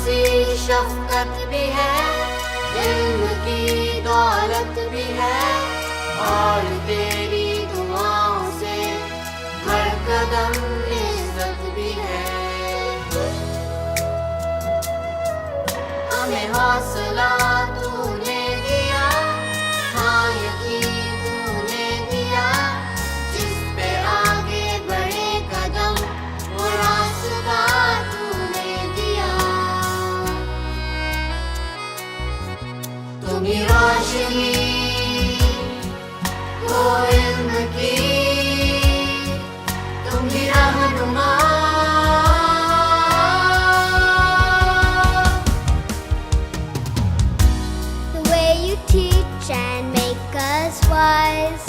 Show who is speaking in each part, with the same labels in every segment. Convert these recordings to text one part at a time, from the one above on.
Speaker 1: सी शफ़क़त भी है, इल्म की दौलत भी है, और तेरी दुआओं से हर कदम इज़्ज़त भी है। हमें हौसला तूने दिया, हाँ यकीन तूने दिया, जिस पे आगे बढ़े कदम वो रास्ता तूने दिया। तुम्ही रोशनी वो इल्म की, तुम्ही रहनुमा।
Speaker 2: Teach and make us wise,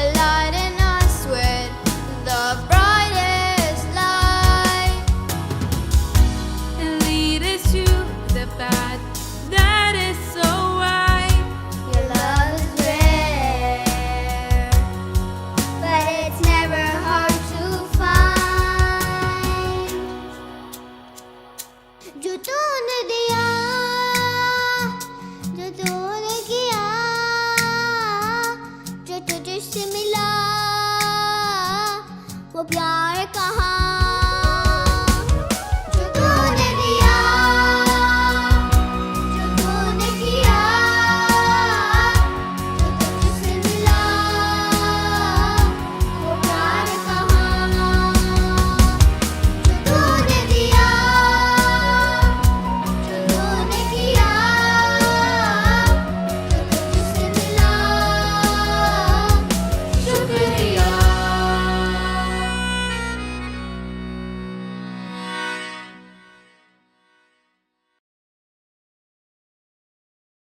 Speaker 2: enlighten us with the brightest light,
Speaker 3: and lead us to the path that is so wide.
Speaker 2: your love is rare, but it's never hard to find. जो तूने दिया, जो तूने किया, जो तुझसे मिला वो प्यार कहाँ। जो तूने दिया, जो तूने किया, जो तुझसे मिला वो प्यार कहाँ। जो तूने दिया, जो तूने किया, जो तुझसे मिला शुक्रिया।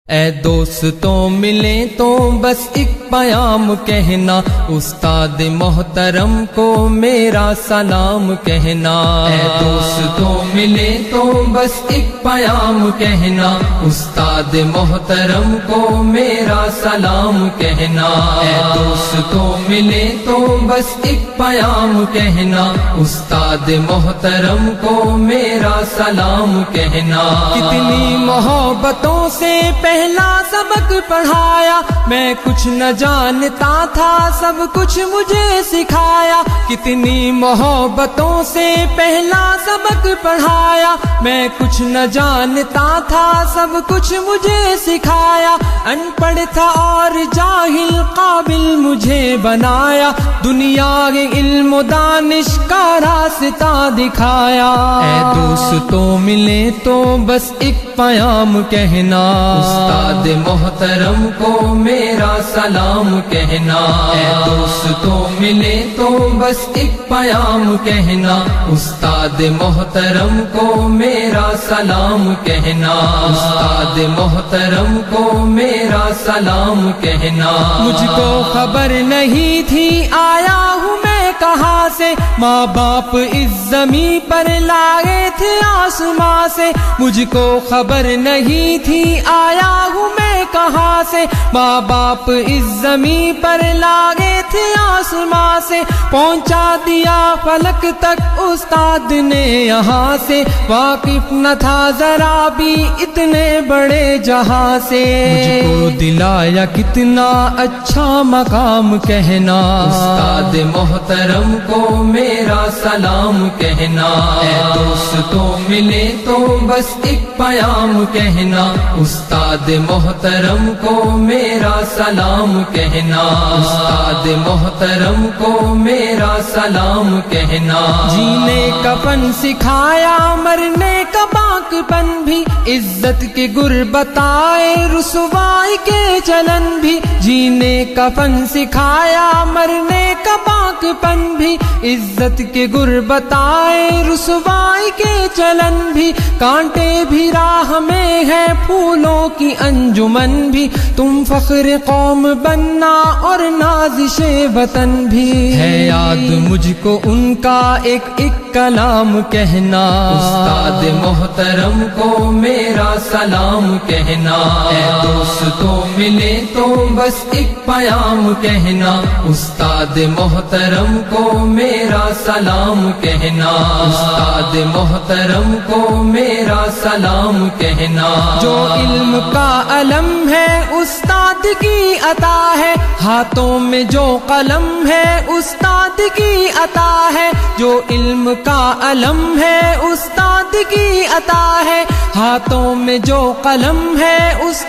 Speaker 4: ऐ दोस्तों मिले तो बस एक पयाम कहना, उस्ताद मोहतरम को मेरा सलाम कहना। ऐ दोस्तों मिले तो बस एक पयाम कहना, उस्ताद मोहतरम को मेरा सलाम कहना। ऐ दोस्तों मिले तो बस एक पयाम कहना, उस्ताद मोहतरम को मेरा सलाम कहना। कितनी मोहब्बतों से पहला सबक पढ़ाया, मैं कुछ न जानता था सब कुछ मुझे सिखाया। कितनी मोहब्बतों से पहला सबक पढ़ाया, मैं कुछ न जानता था सब कुछ मुझे सिखाया। अनपढ़ था और जाहिल काबिल मुझे बनाया, दुनिया के इल्म दानिश का रास्ता दिखाया। ऐ दोस्तों मिले तो बस एक पयाम कहना, उस्ताद मोहतरम को मेरा सलाम कहना। ऐ दोस्तों मिले तो बस एक पयाम कहना, उस्ताद मोहतरम को मेरा सलाम कहना। उस्ताद मोहतरम को मेरा सलाम कहना। मुझको खबर नहीं थी आया हूँ मैं कहाँ से, माँ बाप इस ज़मीं पर लाए थे आसमां से। मुझको खबर नहीं थी आया हूँ मैं कहाँ से, माँ बाप इस ज़मीं पर लाए थे आसमां से। पहुँचा दिया फलक तक उस्ताद ने यहाँ से, वाकिफ न था जरा भी इतने बड़े जहाँ से। मुझको दिलाया कितना अच्छा मकाम कहना, उस्ताद मोहतरम को मेरा सलाम कहना। ऐ दोस्तों मिले तो बस एक पयाम कहना, उस्ताद मोहतरम को मेरा सलाम कहना। उस्ताद मोहतरम को मेरा सलाम कहना। जीने का फन सिखाया, मरने का बाकपन भी, इज्जत के गुर बताए रुसवाई के चलन भी। जीने का फन सिखाया, मरने का बाकपन भी, इज्जत के गुर बताए रुसवाई के चलन भी। कांटे भी राह में है फूलों की अंजुमन भी, तुम फख्र कौम बनना और नाज़िशे वतन भी। है याद मुझको उनका एक एक कलाम कहना, उस्ताद मोहतरम को मेरा सलाम कहना। ऐ दोस्तों मिले तो बस एक पयाम कहना, उस्ताद मोहतरम को मेरा सलाम कहना, उस्ताद मोहतरम को मेरा सलाम कहना। जो इल्म का अलम है उस्ताद की अता है, हाथों में जो कलम है उस्ताद की अता है। जो इल्म का अलम है उस्ताद की अता है, हाथों में जो कलम है उस